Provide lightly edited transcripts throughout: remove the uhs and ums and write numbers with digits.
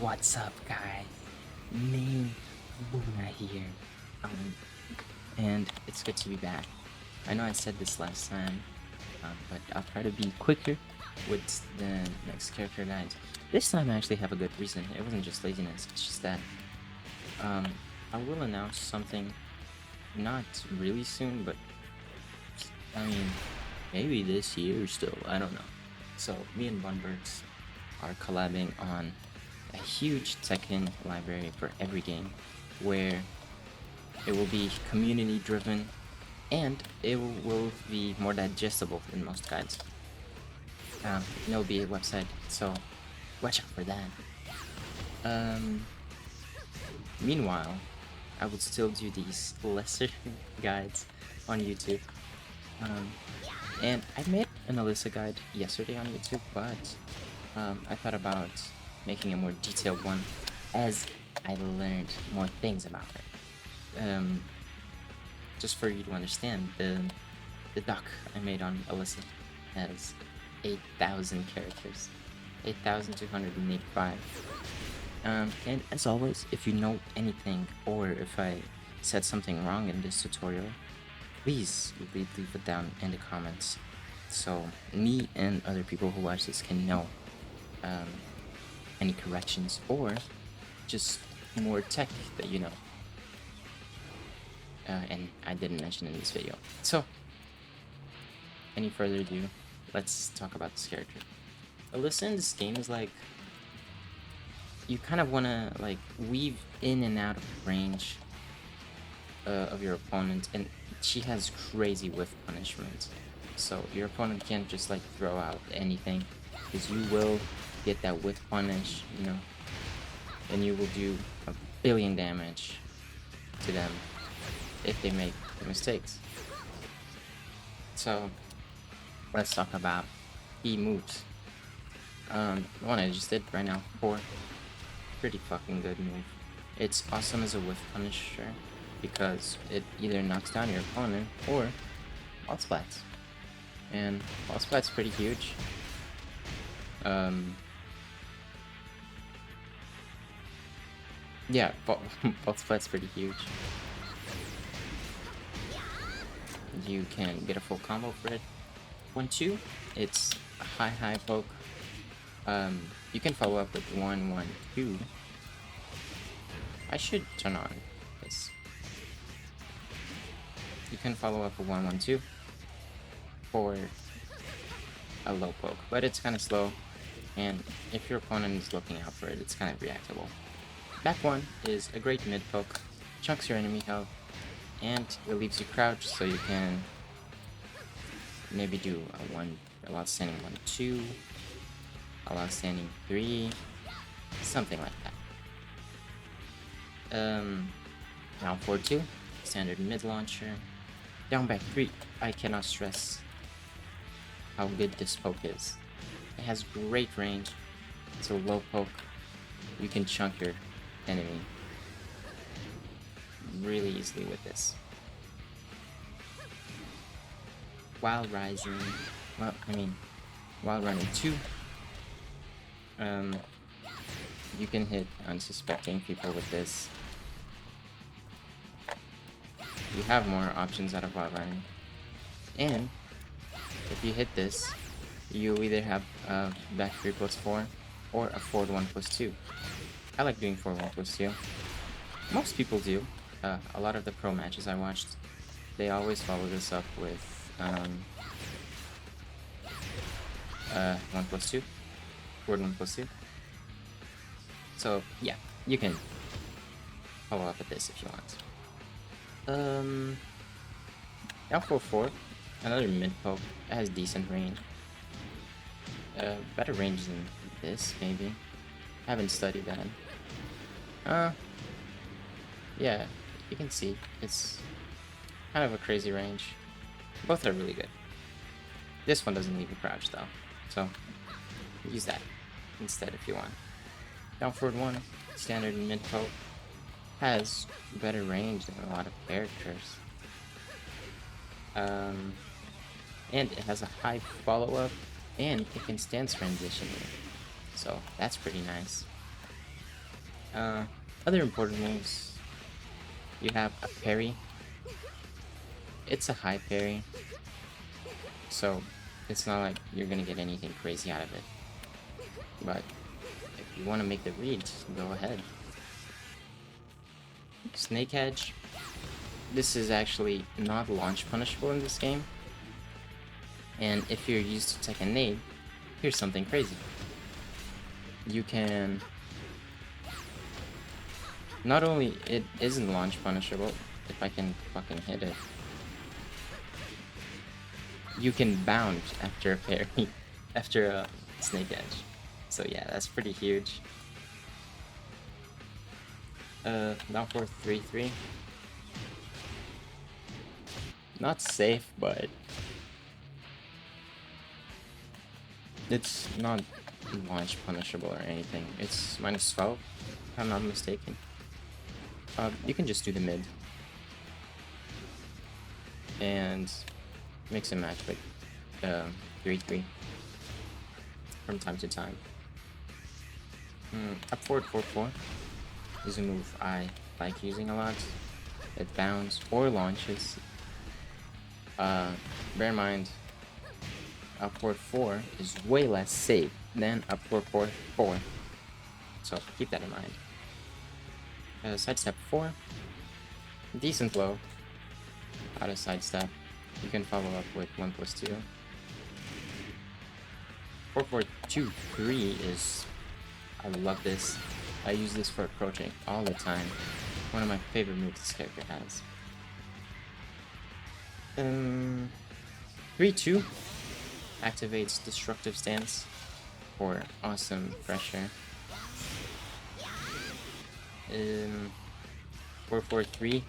What's up, guys? Main Buna here. Um, and it's good to be back. I know I said this last time, but I'll try to be quicker with the next character guides. This time I actually have a good reason. It wasn't just laziness. It's just that um, I will announce something not really soon, but I mean maybe this year still. I don't know. So me and Bunbergs are collabing on a huge Tekken library for every game, where it will be community driven and it will be more digestible than most guides. It'll be a website, so watch out for that. Um, Meanwhile, I would still do these lesser guides on YouTube. Um, and I made an Alisa guide yesterday on YouTube, but I thought about making a more detailed one as I learned more things about her. Just for you to understand, the doc I made on Alisa has 8,000 characters, 8,285. And as always, if you know anything or if I said something wrong in this tutorial, please leave it down in the comments so me and other people who watch this can know any corrections or just more tech that you know. And I didn't mention in this video. So, any further ado, let's talk about this character. Alisa in this game is like, you kind of want to like weave in and out of range of your opponent, and she has crazy whiff punishment. So your opponent can't just like throw out anything, because you will get that whiff punish, you know, and you will do a billion damage to them if they make mistakes. So let's talk about key moves. The one I just did right now, 4, pretty fucking good move. It's awesome as a whiff punisher because it either knocks down your opponent or wall splats. And wall splat's pretty huge. Yeah, wall splat's pretty huge. You can get a full combo for it. 1-2, it's a high poke. You can follow up with 1-1-2. I should turn on this. You can follow up with 1-1-2 for a low poke, but it's kind of slow, and if your opponent is looking out for it, it's kind of reactable. Back 1 is a great mid poke, chunks your enemy health, and it leaves you crouched, so you can maybe do a lot standing 1-2, a lot standing 3, something like that. Down 4-2, standard mid launcher. Down back 3, I cannot stress how good this poke is. It has great range. It's a low poke. You can chunk your enemy really easily with this. While running 2, you can hit unsuspecting people with this. You have more options out of while running. And if you hit this, you either have a back 3+4 or a forward 1+2. I like doing forward 1+2. Most people do. A lot of the pro matches I watched, they always follow this up with 1+2, forward 1+2. So yeah, you can follow up with this if you want. Down 4-4, another mid poke. It has decent range. Better range than this, maybe. Haven't studied that. Yeah, you can see it's kind of a crazy range. Both are really good. This one doesn't leave you crouched though, so use that instead if you want. Down forward 1, standard mid poke, has better range than a lot of characters. And it has a high follow-up, and it can stance transition, so that's pretty nice. Other important moves. You have a parry. It's a high parry, so it's not like you're gonna get anything crazy out of it. But if you want to make the read, go ahead. Snake Edge. This is actually not launch punishable in this game. And if you're used to Tekken nade, here's something crazy. You can... Not only it isn't launch punishable, if I can fucking hit it, you can bound after a parry, after a Snake Edge. So yeah, that's pretty huge. Down 4-3-3. Not safe, but it's not launch punishable or anything. It's -12, if I'm not mistaken. You can just do the mid and mix and match with 3-3 from time to time. Up forward 4-4 is a move I like using a lot. It bounds or launches. Bear in mind, up forward 4 is way less safe than up forward 4, so keep that in mind. Sidestep 4, decent low. Out of sidestep, you can follow up with 1+2. 4-4-2-3 is, I love this. I use this for approaching all the time. One of my favorite moves this character has. 3-2 activates Destructive Stance for awesome pressure. 4-4-3.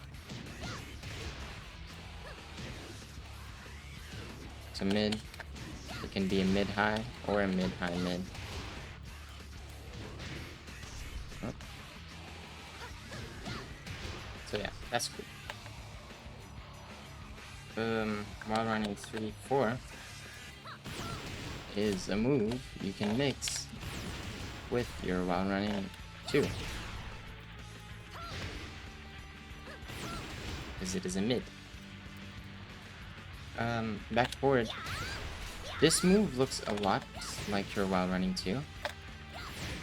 It's a mid. It can be a mid-high or a mid-high-mid. Oh. So yeah, that's cool. While running 3-4 is a move you can mix with your while running 2. Because it is a mid. Back forward. This move looks a lot like your while running 2,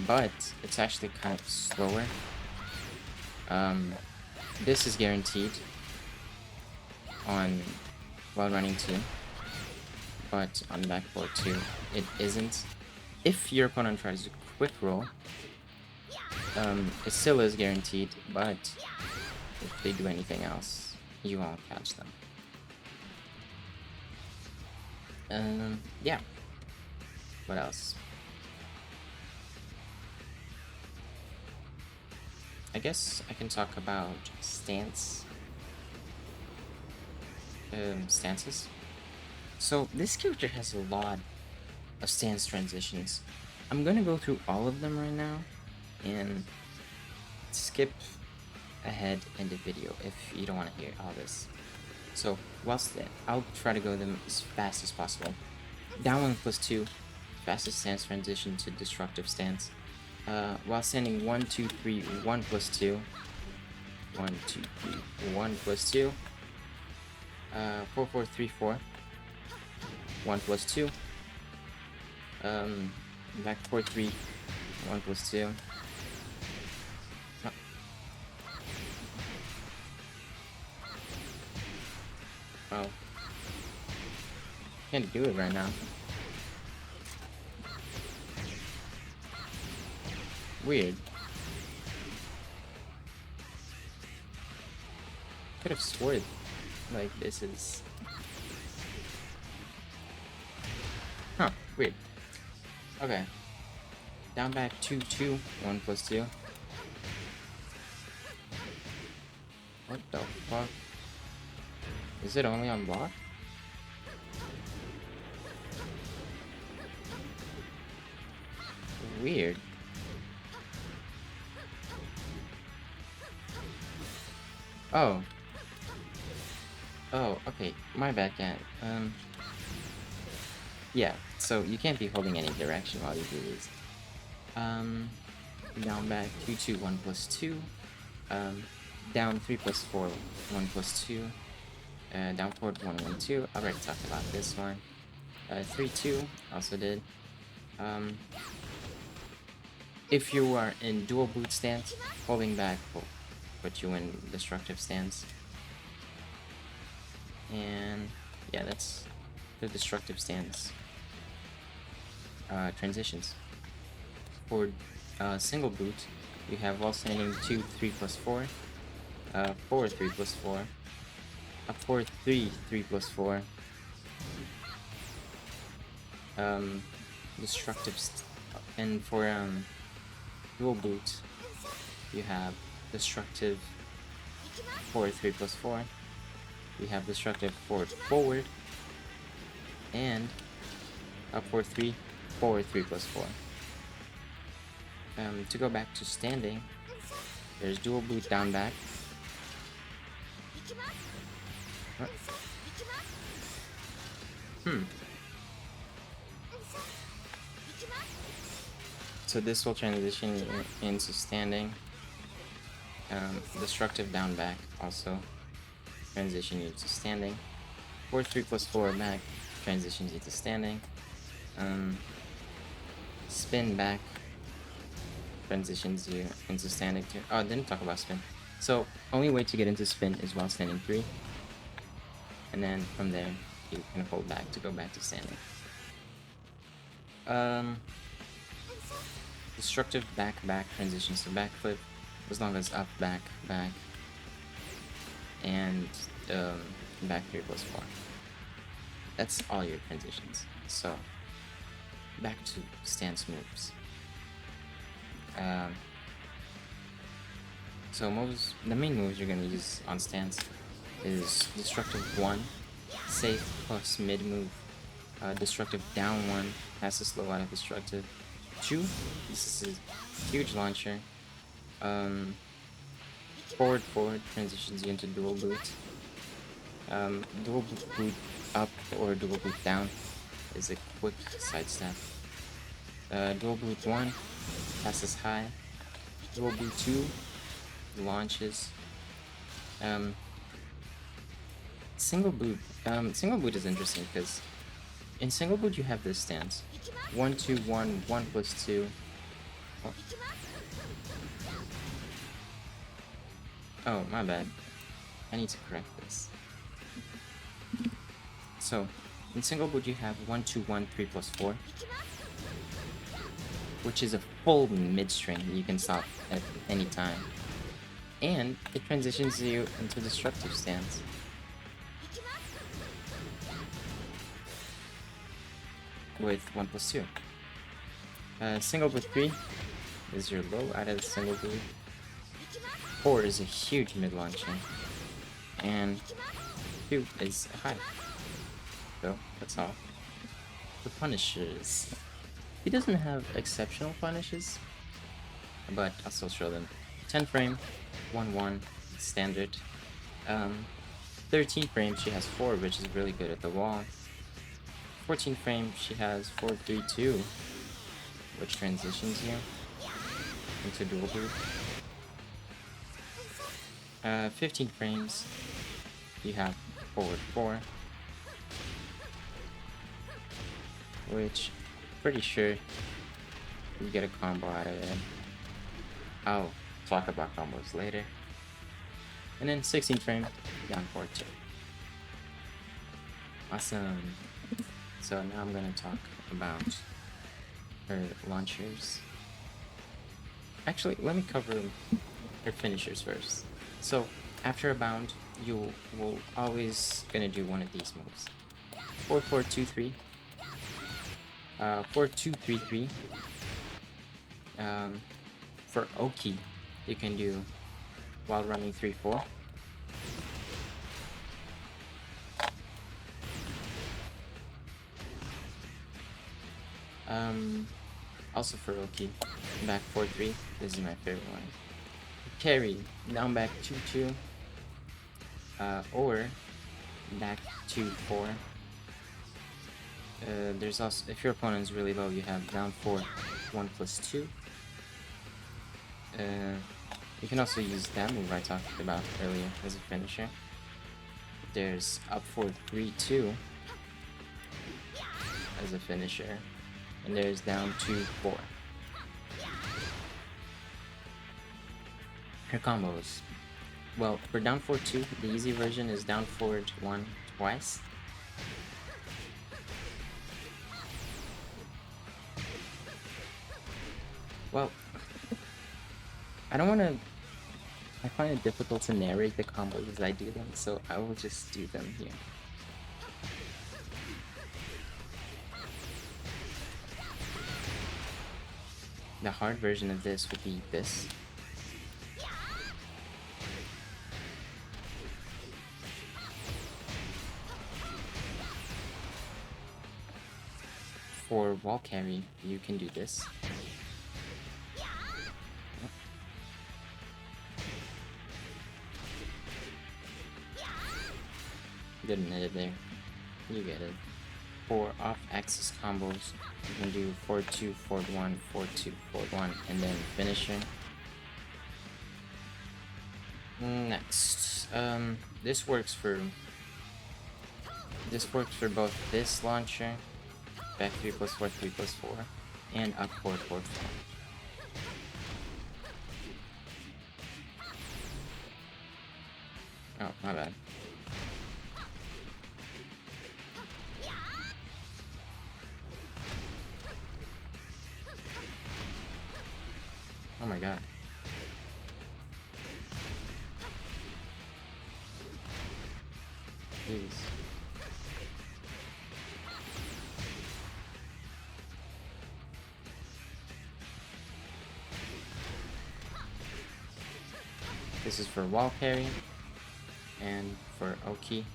but it's actually kind of slower. This is guaranteed on while running 2, but on back forward 2 it isn't. If your opponent tries a quick roll, it still is guaranteed, but if they do anything else, you won't catch them. Yeah. What else? I guess I can talk about stances. So this character has a lot of stance transitions. I'm gonna go through all of them right now and skip ahead in the video if you don't want to hear all this. So whilst I'll try to go them as fast as possible. Down 1+2, fastest stance transition to destructive stance. While standing 1-2-3, 1+2, 1-2-3, 1+2. 4-4-3-4, 1+2. Back 4-3, 1+2. Oh. Can't do it right now. Weird. Could have sworn like this is... Huh, weird. Okay. Down back 2-2, 1+2. What the fuck? Is it only on block? Weird. Oh. Oh, okay. My bad, cat. Yeah, so you can't be holding any direction while you do these. down back 2 2 1 plus 2, down 3 plus 4 1 plus 2, down forward 1 1 2. I already talked about this one. 3 2 also did. If you are in dual boot stance, holding back will put you in destructive stance. And yeah, that's the destructive stance transitions. For single boot, you have while standing 2 3 plus 4, 4 3 plus 4, 4 3 3 plus 4, destructive and for dual boot you have destructive 4 3 plus 4, you have destructive forward, and up 4 3 4 3 plus 4. To go back to standing, there's dual boot down back. So this will transition into standing. Destructive down back also transition you to standing. 4 3 plus 4 back transitions you to standing. Spin back transitions you into standing too. Oh, I didn't talk about spin. So only way to get into spin is while standing 3, and then from there you can hold back to go back to standing. Destructive back transitions to backflip, as long as up back, and back 3 plus 4. That's all your transitions. So back to stance moves. So the main moves you're gonna use on stance is destructive 1, safe plus mid move. Destructive down 1 has to slow out of destructive 2. This is a huge launcher. Forward transitions you into dual boot. Dual boot up or dual boot down is a quick sidestep. Dual boot 1 passes high. Dual boot 2 launches. Single boot is interesting because in single boot you have this stance: 1 2 1 1 plus 2. Oh, my bad. I need to correct this. So in single boot you have 1 2 1 3 plus 4, which is a full mid string you can stop at any time, and it transitions you into destructive stance. With 1 plus 2. Single boot 3 is your low out of the single boot. 4 is a huge mid launcher, and 2 is a high. So that's all. The punishes. He doesn't have exceptional punishes, but I'll still show them. 10 frame, 1 1, standard. 13 frame, she has 4, which is really good at the wall. 14 frame, she has 4 3 2, which transitions you into dual boot. 15 frames, you have forward 4, which pretty sure you get a combo out of it. I'll talk about combos later. And then 16 frame, down forward 2. Awesome. So now I'm gonna talk about her launchers. Actually, let me cover her finishers first. So after a bound, you will always gonna do one of these moves: 4 4 2 3, 4 2 3 3. For Oki, you can do while running 3 4. Also for Oki, back 4 3. This is my favorite one. Carry down back 2 2, or back 2 4. There's also, if your opponent is really low, you have down 4 1 plus 2, Uh, you can also use that move I talked about earlier as a finisher. There's up 4 3-2 as a finisher, and there's down 2-4. Her combos. Well, for down 4-2, the easy version is down forward 1 twice. Well, I don't want to. I find it difficult to narrate the combos as I do them, so I will just do them here. The hard version of this would be this. For wall carry, you can do this. Didn't hit it there. You get it. For off-axis combos, you can do 4-2, forward 1, 4-2, forward 1, and then finisher. Next, this works for both this launcher, back 3+4, 3+4, and up 4, 4, 4. Oh, my bad. Oh my god. Jeez. This is for wall carry and for Oki.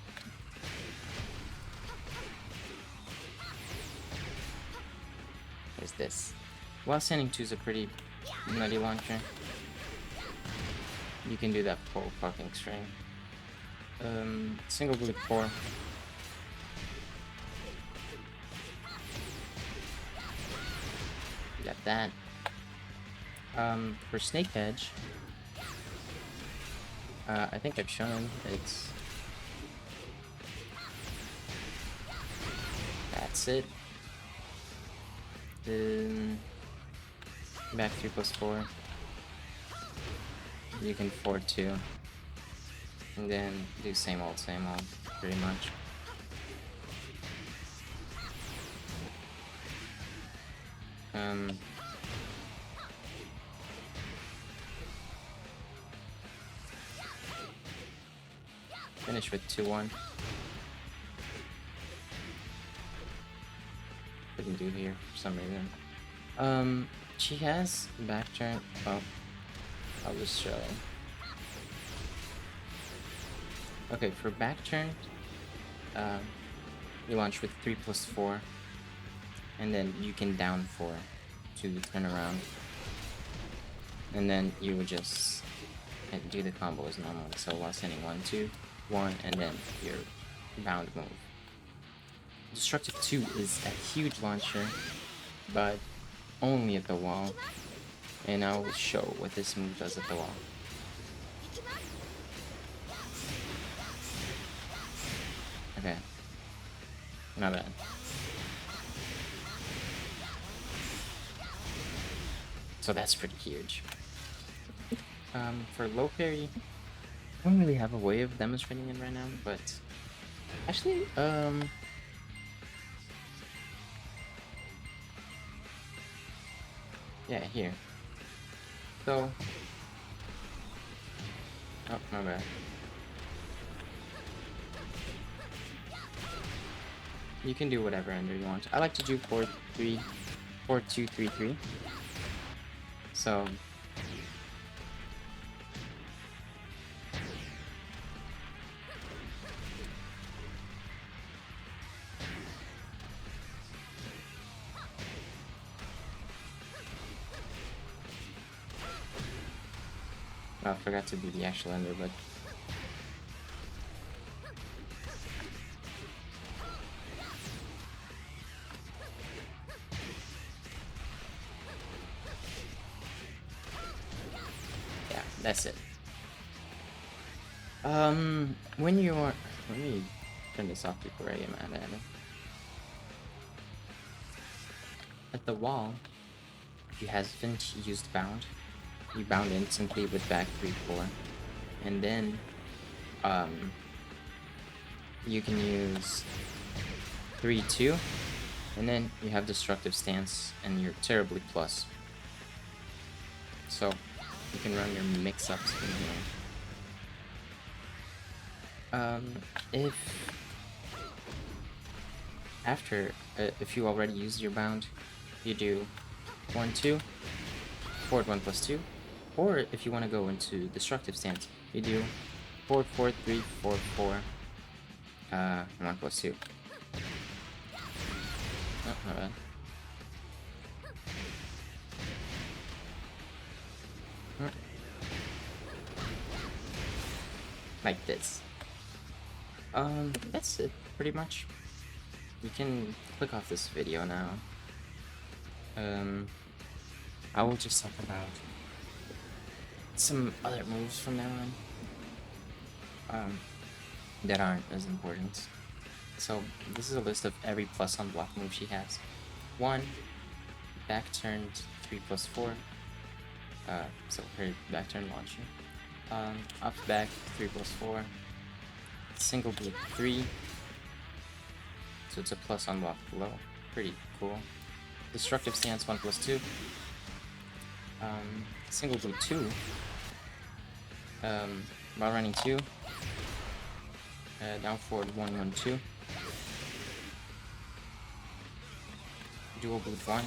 There's this. While standing 2 is a pretty nutty launcher. You can do that whole fucking string. Single blue 4. You got that. For Snake Edge, I think I've shown it's. That's it. Back 3+4. You can 4-2. And then do same old, pretty much. Finish with 2-1. Couldn't do here for some reason. She has back turn. Oh, I'll just show. Okay, for back turn, you launch with 3+4, and then you can down 4 to turn around, and then you would just do the combo as normal. So while sending 1, 2, 1, and then your bound move. Destructive 2 is a huge launcher, but only at the wall, and I will show what this move does at the wall. Okay, not bad. So that's pretty huge. For low parry, I don't really have a way of demonstrating it right now, but actually, yeah, here. So, oh, my bad. You can do whatever ender you want. I like to do 4-3, 4-2, 3-3. So, I forgot to do the actual ender, but that's it. When you are, let me turn this off before I get mad at it. At the wall, if you haven't used bound, you bound instantly with back 3-4, and then you can use 3-2, and then you have destructive stance, and you're terribly plus. So you can run your mix-ups in here. If you already used your bound, you do 1-2, forward 1+2, or if you want to go into destructive stance, you do 4-4-3-4-4, 1+2. Oh, not bad. Like this. That's it, pretty much. You can click off this video now. I will just talk about some other moves from now on. That aren't as important. So this is a list of every plus on block move she has. 1, back turned 3+4. So her back turn launcher. Up back 3+4. Single bloop 3. So it's a plus on block below. Pretty cool. Destructive stance 1+2. Single bloop 2. While running 2. Down forward 1-1-2. Dual bloop 1.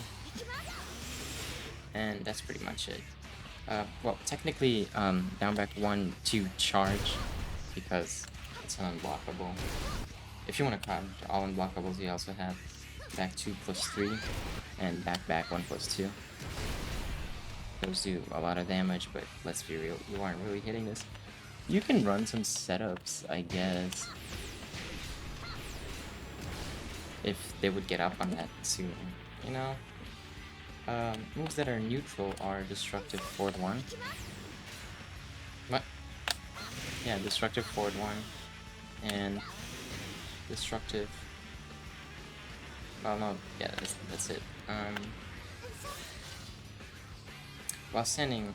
And that's pretty much it. Well, technically, down back 1-2 charge, because it's an unblockable. If you want to count all unblockables, you also have back 2+3 and back 1+2. Those do a lot of damage, but let's be real, you aren't really hitting this. You can run some setups, I guess, if they would get up on that soon, you know? Moves that are neutral are destructive forward 1. What? Yeah, destructive forward 1 and destructive. Well, no, yeah, that's it. While standing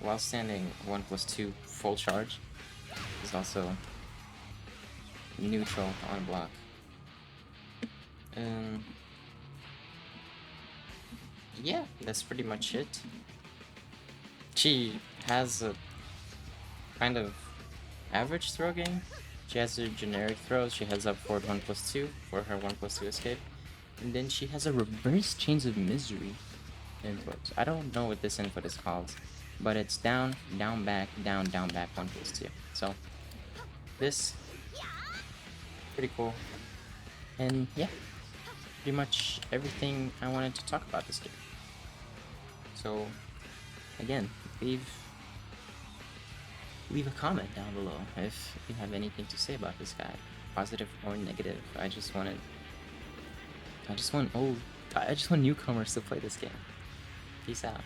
1+2 full charge is also neutral on block. Yeah, that's pretty much it. She has a kind of average throw game. She has her generic throws. She has up forward 1+2 for her 1+2 escape. And then she has a reverse chains of misery input. I don't know what this input is called, but it's down, down, back, down, down, back, 1+2. So this, pretty cool. And yeah, pretty much everything I wanted to talk about this game. So again, leave a comment down below if you have anything to say about this guy, positive or negative. I just want newcomers to play this game. Peace out.